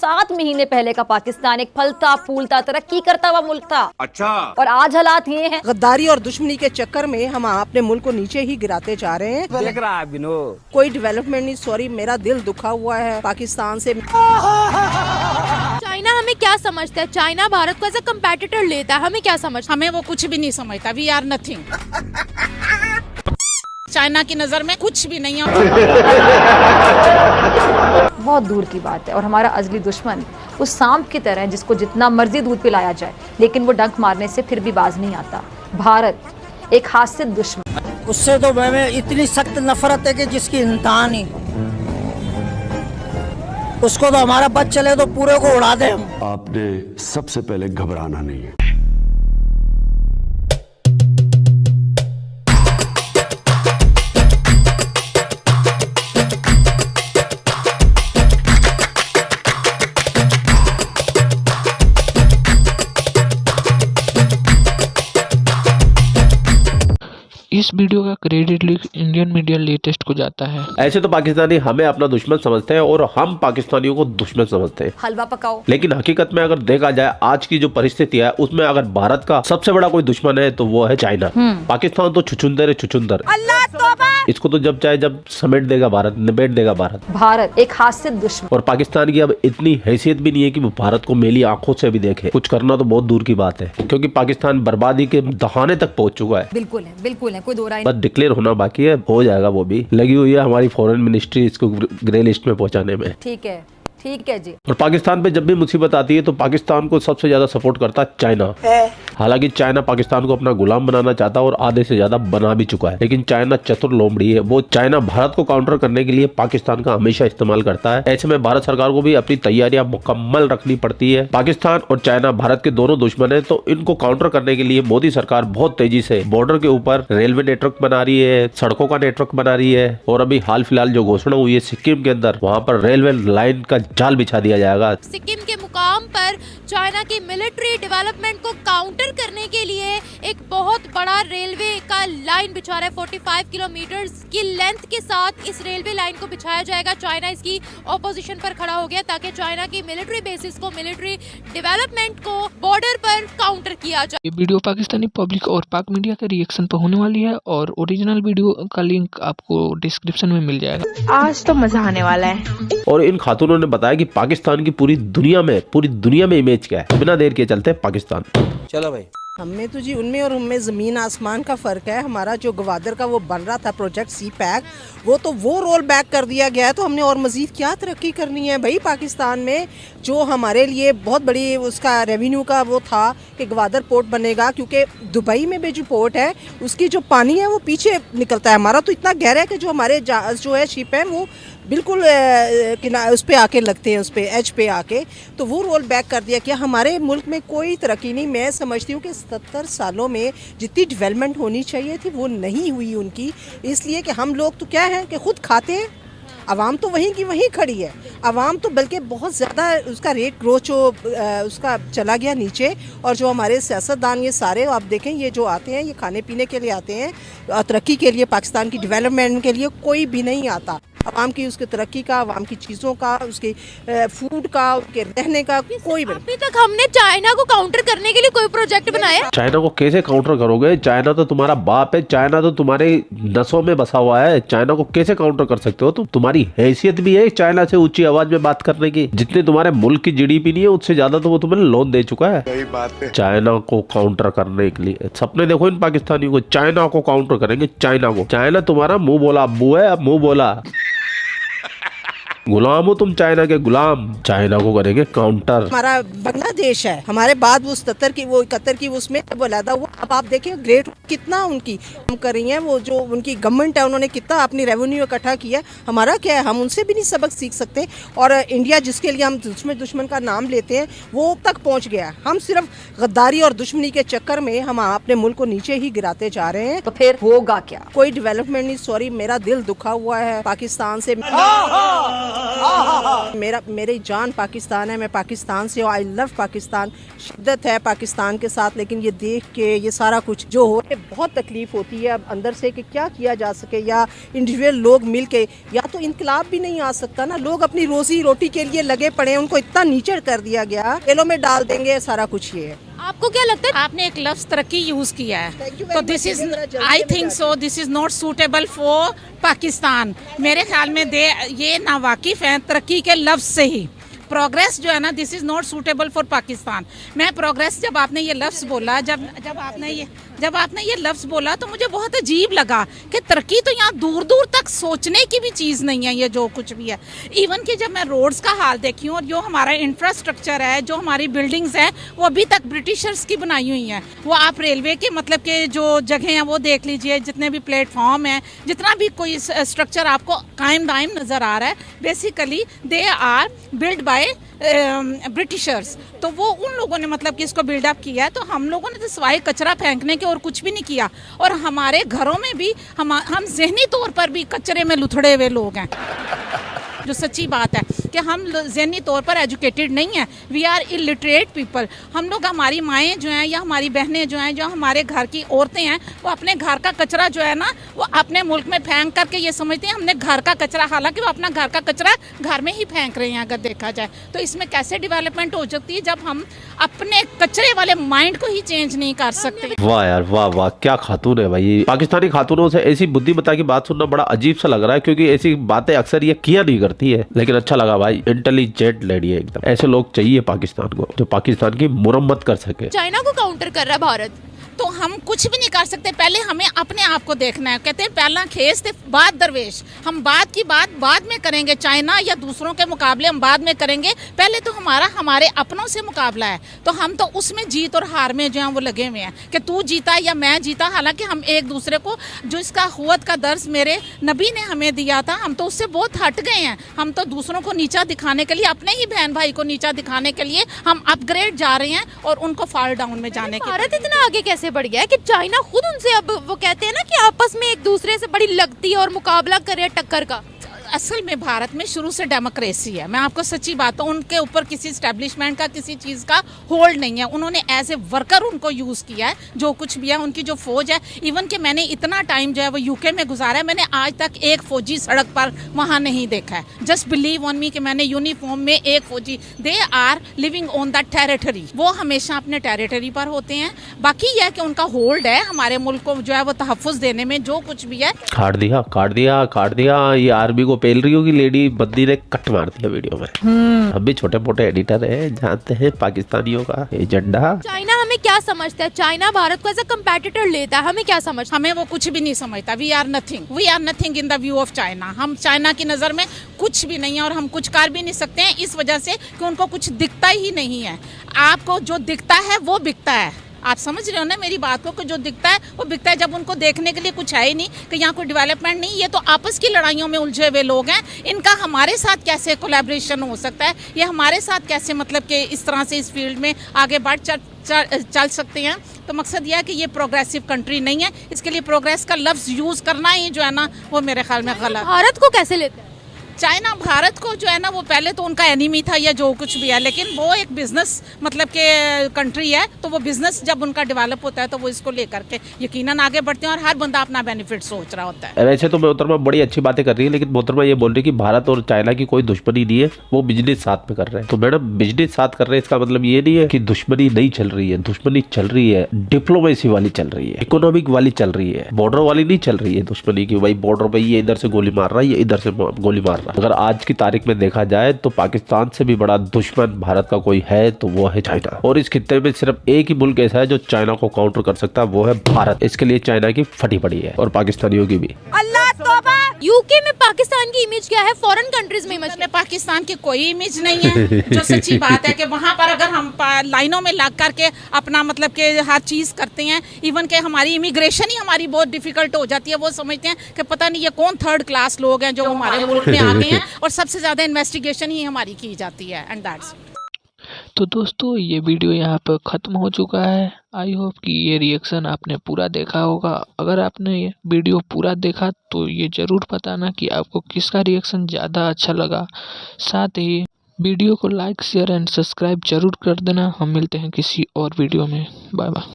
7 महीने पहले का पाकिस्तान एक फलता फूलता तरक्की करता हुआ मुल्क था। अच्छा। और आज हालात ये हैं। गद्दारी और दुश्मनी के चक्कर में हम अपने मुल्क को नीचे ही गिराते जा रहे हैं। देख रहा है विनोद, कोई डेवलपमेंट नहीं। सॉरी, मेरा दिल दुखा हुआ है पाकिस्तान से। चाइना हमें क्या समझता है? चाइना भारत को एज अ कंपेटिटर लेता है, हमें क्या समझता है? हमें वो कुछ भी नहीं समझता। We are nothing. चाइना की नजर में कुछ भी नहीं है। बहुत दूर की बात है। और हमारा अजली दुश्मन उस सांप की तरह है जिसको जितना मर्जी दूध पिलाया जाए लेकिन वो डंक मारने से फिर भी बाज नहीं आता। भारत एक हासिल दुश्मन। उससे तो मैं इतनी सख्त नफरत है कि जिसकी इंतहा नहीं। उसको तो हमारा बच चले तो पूरे को उड़ा दे हम। आपने सबसे पहले घबराना नहीं है। इस वीडियो का credit link Indian media latest को जाता है। ऐसे तो पाकिस्तानी हमें अपना दुश्मन समझते हैं और हम पाकिस्तानियों को दुश्मन समझते हैं। हलवा पकाओ। लेकिन हकीकत में अगर देखा जाए आज की जो परिस्थिति है उसमें अगर भारत का सबसे बड़ा कोई दुश्मन है तो वो है चाइना। पाकिस्तान तो छुछुंदर है, छुछुंदर। अल्लाह तौबा। इसको तो जब चाहे जब समेट देगा भारत, निबेट देगा भारत। भारत एक हासिल दुश्मन। और पाकिस्तान की अब इतनी हैसियत भी नहीं है कि वो भारत को मेली आंखों से भी देखे। कुछ करना तो बहुत दूर की बात है क्योंकि पाकिस्तान बर्बादी के दहाने तक पहुंच चुका है। बिल्कुल है, कोई दो राय बस डिक्लेयर होना बाकी है, हो जाएगा। वो भी लगी हुई है हमारी फॉरेन मिनिस्ट्री इसको ग्रे लिस्ट में पहुंचाने में। ठीक है जी। और पाकिस्तान पे जब भी मुसीबत आती है तो पाकिस्तान को सबसे ज्यादा सपोर्ट करता है चाइना। हालांकि चाइना पाकिस्तान को अपना गुलाम बनाना चाहता है और आधे से ज्यादा बना भी चुका है। लेकिन चाइना चतुर लोमड़ी है। वो चाइना भारत को काउंटर करने के लिए पाकिस्तान का हमेशा इस्तेमाल करता है। ऐसे में भारत सरकार को भी अपनी तैयारियां मुकम्मल रखनी पड़ती है। पाकिस्तान और चाइना भारत के दोनों दुश्मन है तो इनको काउंटर करने के लिए मोदी सरकार बहुत तेजी से बॉर्डर के ऊपर रेलवे नेटवर्क बना रही है, सड़कों का नेटवर्क बना रही है। और अभी हाल फिलहाल जो घोषणा हुई है सिक्किम के अंदर, वहाँ पर रेलवे लाइन का जाल बिछा दिया जाएगा। सिक्किम के मुकाम पर चाइना की मिलिट्री डेवलपमेंट को काउंटर करने के लिए एक बहुत बड़ा रेलवे का लाइन बिछा रहा है। 45 किलोमीटर की लेंथ के साथ इस रेलवे लाइन को बिछाया जाएगा। चाइना इसकी ऑपोजिशन पर खड़ा हो गया ताकि चाइना की मिलिट्री बेसिस को, मिलिट्री डेवलपमेंट को बॉर्डर पर काउंटर किया जाए। ये वीडियो पाकिस्तानी पब्लिक और पाक मीडिया के रिएक्शन पर होने वाली है और ओरिजिनल वीडियो का लिंक आपको डिस्क्रिप्शन में मिल जाएगा। आज तो मजा आने वाला है। और इन खातूनों ने बताया कि पाकिस्तान की पूरी दुनिया में इमेज क्या है। बिना देर के चलते पाकिस्तान। चलो भाई। हमें तो जी उनमें और उनमें जमीन आसमान का फर्क है। हमारा जो गवादर का वो बन रहा था प्रोजेक्ट सी पैक, वो रोल बैक कर दिया गया है। तो हमने और मजीद क्या तरक्की करनी है भाई पाकिस्तान में? जो हमारे लिए बहुत बड़ी उसका रेवेन्यू का वो था कि गवादर पोर्ट बनेगा, क्योंकि दुबई में भी जो पोर्ट है उसकी जो पानी है वो पीछे निकलता है। हमारा तो इतना गहरा है कि जो हमारे जो है शिप है वो बिल्कुल उस पे आके लगते हैं, उस पे एज पे आके। तो वो रोल बैक कर दिया। क्या हमारे मुल्क में कोई तरक्की नहीं? मैं समझती हूँ कि 70 सालों में जितनी डेवलपमेंट होनी चाहिए थी वो नहीं हुई उनकी। इसलिए कि हम लोग तो क्या है कि खुद खाते हैं, आवाम तो वहीं की वहीं खड़ी है। आवाम तो बल्कि बहुत ज़्यादा उसका रेट ग्रोथ जो उसका चला गया नीचे। और जो हमारे सियासतदान ये सारे आप देखें, ये जो आते हैं ये खाने पीने के लिए आते हैं, तरक्की के लिए, पाकिस्तान की डेवलपमेंट के लिए कोई भी नहीं आता। आवाम की उसके तरक्की का, आवाम की चीज़ों का, उसके फूड का, उसके रहने का कोई भी। अभी तक हमने चाइना को काउंटर करने के लिए कोई प्रोजेक्ट बनाया? चाइना को कैसे काउंटर करोगे? चाइना तो तुम्हारा बाप है, चाइना तो तुम्हारे नसों में बसा हुआ है। चाइना को कैसे काउंटर कर सकते हो? तुम्हारी हैसियत भी है चाइना से ऊंची आवाज में बात करने की? जितने तुम्हारे मुल्क की जीडीपी नहीं है उससे ज्यादा तो वो तुम्हें लोन दे चुका है। सही बात है। चाइना को काउंटर करने के लिए सपने देखो इन पाकिस्तानियों को। चाइना को काउंटर करेंगे, चाइना को। चाइना तुम्हारा मुंह बोला अब्बू है, अब मुंह बोला। गुलाम हो तुम, चाइना के गुलाम। चाइना को करेंगे काउंटर। हमारा बांग्लादेश है, हमारे बाद वो 77 की वो 71 की उसमें बोलादा हुआ। अब आप देखें ग्रेट कितना उनकी हम कर रही हैं। वो जो उनकी गवर्नमेंट है उन्होंने कितना अपनी रेवेन्यू इकट्ठा किया। हमारा क्या है? हम उनसे भी नहीं सबक सीख सकते। और इंडिया जिसके लिए हम दुश्मन का नाम लेते हैं वो तक पहुँच गया। हम सिर्फ गद्दारी और दुश्मनी के चक्कर में हम अपने मुल्क को नीचे ही गिराते जा रहे हैं। तो फिर होगा क्या? कोई डेवलपमेंट नहीं। सॉरी, मेरा दिल दुखा हुआ है पाकिस्तान से। मेरी जान पाकिस्तान है, मैं पाकिस्तान से हूँ, आई लव पाकिस्तान, शिद्दत है पाकिस्तान के साथ। लेकिन ये देख के ये सारा कुछ जो हो रहा है बहुत तकलीफ होती है अब अंदर से कि क्या किया जा सके, या इंडिविजुअल लोग मिल के, या तो इनकलाब भी नहीं आ सकता ना। लोग अपनी रोजी रोटी के लिए लगे पड़े हैं, उनको इतना नीचड़ कर दिया गया, जेलों में डाल देंगे, सारा कुछ ये है। आपको क्या लगता है? आपने एक लफ्ज तरक्की यूज किया है, Thank you very तो much. दिस इज, जरा जल्दी आई में थिंक जाते so this is not suitable for Pakistan. मेरे ख्याल में ये नावाकिफ हैं तरक्की के लफ्ज से ही। प्रोग्रेस जो है ना, this is not suitable for Pakistan. मैं प्रोग्रेस, जब आपने ये लफ्ज बोला, जब आपने ये लफ्ज बोला तो मुझे बहुत अजीब लगा कि तरक्की तो यहाँ दूर दूर तक सोचने की भी चीज़ नहीं है ये जो कुछ भी है। इवन कि जब मैं रोड्स का हाल देखी हूँ और जो हमारा इंफ्रास्ट्रक्चर है, जो हमारी बिल्डिंग्स हैं, वो अभी तक ब्रिटिशर्स की बनाई हुई हैं। वो आप रेलवे के मतलब के जो जगह हैं वो देख लीजिए, जितने भी प्लेटफॉर्म हैं, जितना भी कोई स्ट्रक्चर आपको कायम दायम नज़र आ रहा है, basically they are build by Britishers. तो वो उन लोगों ने मतलब कि इसको बिल्डअप किया है। तो हम लोगों ने तो सिवाय कचरा फेंकने के और कुछ भी नहीं किया। और हमारे घरों में भी हम ज़हनी तौर पर भी कचरे में लुथड़े हुए लोग हैं। जो सच्ची बात है कि हम ज़हनी तौर पर एजुकेटेड नहीं हैं, वी आर इलिटरेट पीपल। हम लोग, हमारी माएँ जो हैं या हमारी बहनें जो हैं, जो हमारे घर की औरतें हैं, वो अपने घर का कचरा जो है ना, वो अपने मुल्क में फेंक करके ये समझते हैं हमने घर का कचरा, हालांकि वो अपना घर का कचरा घर में ही फेंक रहे हैं अगर देखा जाए। तो इसमें कैसे डेवलपमेंट हो सकती है जब हम अपने कचरे वाले माइंड को ही चेंज नहीं कर सकते। वाह यार, वाह वाह, क्या खातून है भाई। पाकिस्तानी खातूनों से ऐसी बुद्धिमत्ता की बात सुनना बड़ा अजीब सा लग रहा है, क्योंकि ऐसी बातें अक्सर ये किया नहीं करती है। लेकिन अच्छा लगा भाई, इंटेलिजेंट लेडी है एकदम। ऐसे लोग चाहिए पाकिस्तान को, जो पाकिस्तान की मुरम्मत कर सके। चाइना को काउंटर कर रहा है भारत। तो हम कुछ भी नहीं कर सकते, पहले हमें अपने आप को देखना है। कहते हैं पहला खेस थे बाद दरवेश। हम बात की बात बाद में करेंगे, चाइना या दूसरों के मुकाबले हम बाद में करेंगे। पहले तो हमारे अपनों से मुकाबला है, तो हम तो उसमें जीत और हार में जो है वो लगे हुए हैं कि तू जीता या मैं जीता। हालांकि हम एक दूसरे को, जो इसका हुव्वत का दर्स मेरे नबी ने हमें दिया था, हम तो उससे बहुत हट गए हैं। हम तो दूसरों को नीचा दिखाने के लिए, अपने ही बहन भाई को नीचा दिखाने के लिए हम अपग्रेड जा रहे हैं और उनको फॉल डाउन में जाने के। भारत इतना आगे कैसे बढ़ गया है कि चाइना खुद उनसे, अब वो कहते हैं ना कि आपस में एक दूसरे से बड़ी लगती है और मुकाबला करे टक्कर का। असल में भारत में शुरू से डेमोक्रेसी है। मैं आपको सच्ची बात हूँ, उनके ऊपर किसी एस्टेब्लिशमेंट का किसी चीज़ का होल्ड नहीं है। उन्होंने एज ए वर्कर उनको यूज़ किया है, जो कुछ भी है। उनकी जो फौज है, इवन कि मैंने इतना टाइम जो है वो यूके में गुजारा है, मैंने आज तक एक फौजी सड़क पर वहाँ नहीं देखा है। जस्ट बिलीव ऑन मी कि मैंने यूनिफॉर्म में एक फौजी, they are living on the territory, वो हमेशा अपने टेरिटरी पर होते हैं। बाकी यह कि उनका होल्ड है हमारे मुल्क को जो है वो तहफ़्फ़ुज़ देने में, जो कुछ भी है। काट दिया। ये आर्मी को पेल रही होगी लेडी, बंदी ने कट मार दिया वीडियो में। हम भी छोटे मोटे एडिटर हैं, जानते हैं पाकिस्तानियों का एजेंडा। चाइना हमें क्या समझता है? चाइना भारत को एज अ कंपेटिटर लेता है, हमें क्या समझता है? हमें वो कुछ भी नहीं समझता। We are nothing in the view of China. हम चाइना की नज़र में कुछ भी नहीं है और हम कुछ कर भी नहीं सकते हैं, इस वजह से कि उनको कुछ दिखता ही नहीं है। आपको जो दिखता है वो बिकता है। आप समझ रहे हो ना मेरी बात को, कि जो दिखता है वो बिकता है। जब उनको देखने के लिए कुछ है ही नहीं, कि यहाँ कोई डेवलपमेंट नहीं, ये तो आपस की लड़ाइयों में उलझे हुए लोग हैं। इनका हमारे साथ कैसे कोलैबोरेशन हो सकता है, ये हमारे साथ कैसे मतलब कि इस तरह से इस फील्ड में आगे बढ़ चल सकते हैं। तो मकसद यह है कि ये प्रोग्रेसिव कंट्री नहीं है। इसके लिए प्रोग्रेस का लफ्ज़ यूज़ करना ही जो है ना वो मेरे ख्याल में गलत। भारत को कैसे लेता है? चाइना भारत को जो है ना, वो पहले तो उनका एनिमी था या जो कुछ भी है, लेकिन वो एक बिजनेस मतलब के कंट्री है। तो वो बिजनेस जब उनका डेवलप होता है तो वो इसको लेकर के यकीनन आगे बढ़ते हैं और हर बंदा अपना बेनिफिट सोच रहा होता है। वैसे तो मोहतरमा बड़ी अच्छी बातें कर रही है, लेकिन मोहतरमा ये बोल रही है कि भारत और चाइना की कोई दुश्मनी नहीं है, वो बिजनेस साथ में कर रहे हैं। तो मैडम, बिजनेस साथ कर रहे हैं इसका मतलब ये नहीं है कि दुश्मनी नहीं चल रही है। दुश्मनी चल रही है, डिप्लोमेसी वाली चल रही है, इकोनॉमिक वाली चल रही है, बॉर्डर वाली नहीं चल रही है दुश्मनी की। भाई बॉर्डर पे ये इधर से गोली मार रहा है, ये इधर से गोली मार रहा है। अगर आज की तारीख में देखा जाए तो पाकिस्तान से भी बड़ा दुश्मन भारत का कोई है तो वो है चाइना। और इस खित्ते में सिर्फ एक ही मुल्क ऐसा है जो चाइना को काउंटर कर सकता है, वो है भारत। इसके लिए चाइना की फटी पड़ी है और पाकिस्तानियों की भी। अल्लाह तौबा। यूके में पाकिस्तान की इमेज क्या है? फॉरेन कंट्रीज में इमेज? पाकिस्तान की कोई इमेज नहीं है। जो सच्ची बात है कि वहाँ पर अगर हम लाइनों में लग करके अपना मतलब कि हर चीज़ करते हैं, इवन के हमारी इमिग्रेशन ही हमारी बहुत डिफिकल्ट हो जाती है। वो समझते हैं कि पता नहीं ये कौन थर्ड क्लास लोग हैं जो हमारे मुल्क में आ गए हैं, और सबसे ज़्यादा इन्वेस्टिगेशन ही हमारी की जाती है। एंड दैट्स तो दोस्तों ये वीडियो यहाँ पर ख़त्म हो चुका है। आई होप कि ये रिएक्शन आपने पूरा देखा होगा। अगर आपने ये वीडियो पूरा देखा तो ये ज़रूर बताना कि आपको किसका रिएक्शन ज़्यादा अच्छा लगा। साथ ही वीडियो को लाइक शेयर एंड सब्सक्राइब जरूर कर देना। हम मिलते हैं किसी और वीडियो में। Bye bye.